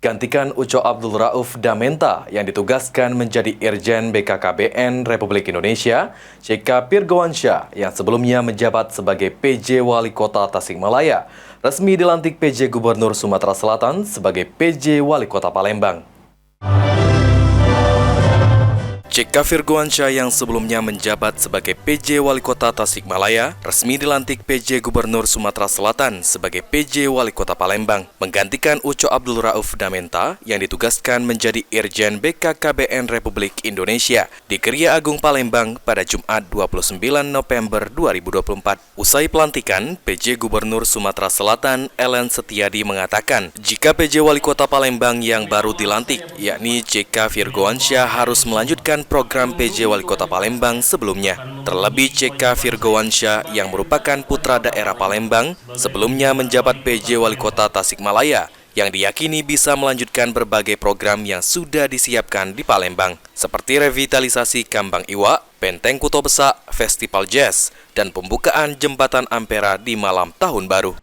Gantikan Uco Abdul Rauf Damenta yang ditugaskan menjadi Irjen BKKBN Republik Indonesia, CK Firgowansyah yang sebelumnya menjabat sebagai PJ Wali Kota Tasikmalaya, resmi dilantik PJ Gubernur Sumatera Selatan sebagai PJ Wali Kota Palembang. CK Firgowansyah yang sebelumnya menjabat sebagai PJ Wali Kota Tasikmalaya resmi dilantik PJ Gubernur Sumatera Selatan sebagai PJ Wali Kota Palembang, menggantikan Uco Abdul Rauf Damenta yang ditugaskan menjadi Irjen BKKBN Republik Indonesia di Kriya Agung Palembang pada Jumat 29 November 2024. Usai pelantikan, PJ Gubernur Sumatera Selatan Ellen Setiadi mengatakan jika PJ Wali Kota Palembang yang baru dilantik, yakni CK Firgowansyah harus melanjutkan program PJ Wali Kota Palembang sebelumnya. Terlebih CK Firgowansyah yang merupakan putra daerah Palembang sebelumnya menjabat PJ Wali Kota Tasikmalaya yang diyakini bisa melanjutkan berbagai program yang sudah disiapkan di Palembang seperti revitalisasi Kambang Iwa, Benteng Kuto Besak, Festival Jazz, dan pembukaan Jembatan Ampera di malam Tahun Baru.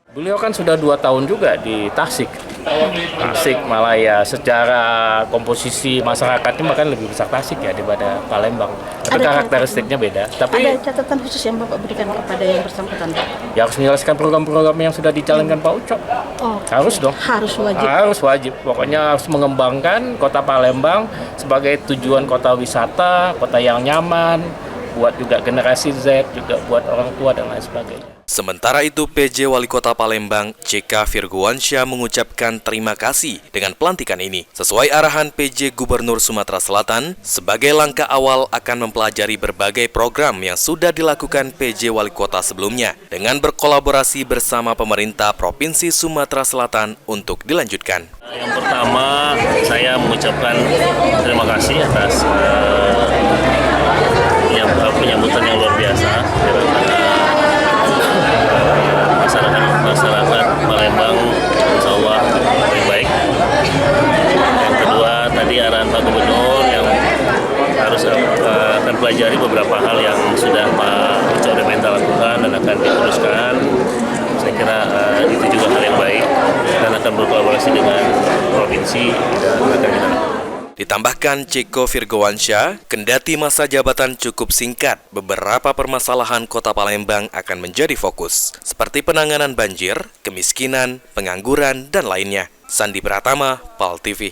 Beliau kan sudah 2 tahun juga di Tasikmalaya. Secara komposisi masyarakatnya bahkan lebih besar Tasik ya daripada Palembang. Tapi karakteristiknya beda. Tapi ada catatan khusus yang Bapak berikan kepada yang bersangkutan, Pak? Ya harus menyelesaikan program-program yang sudah dijalankan Pak Uco. Oh, harus dong. Harus wajib. Harus wajib. Pokoknya harus mengembangkan kota Palembang sebagai tujuan kota wisata, kota yang nyaman, buat juga generasi Z, juga buat orang tua dan lain sebagainya. Sementara itu, PJ Wali Kota Palembang, CK Firgowansyah mengucapkan terima kasih dengan pelantikan ini. Sesuai arahan PJ Gubernur Sumatera Selatan, sebagai langkah awal akan mempelajari berbagai program yang sudah dilakukan PJ Wali Kota sebelumnya, dengan berkolaborasi bersama pemerintah Provinsi Sumatera Selatan untuk dilanjutkan. Yang pertama, saya mengucapkan terima kasih atas penyambutan yang luar biasa. Masyarakat Palembang insya Allah lebih baik. Yang kedua, tadi arahan Pak Gubernur yang harus akan pelajari beberapa hal yang sudah Pak Uco Damenta lakukan dan akan diteruskan. Saya kira itu juga hal yang baik dan akan berkolaborasi dengan provinsi dan akan kita lakukan. Ditambahkan CK Firgowansyah, kendati masa jabatan cukup singkat, beberapa permasalahan kota Palembang akan menjadi fokus, seperti penanganan banjir, kemiskinan, pengangguran, dan lainnya. Sandi Pratama, PAL TV.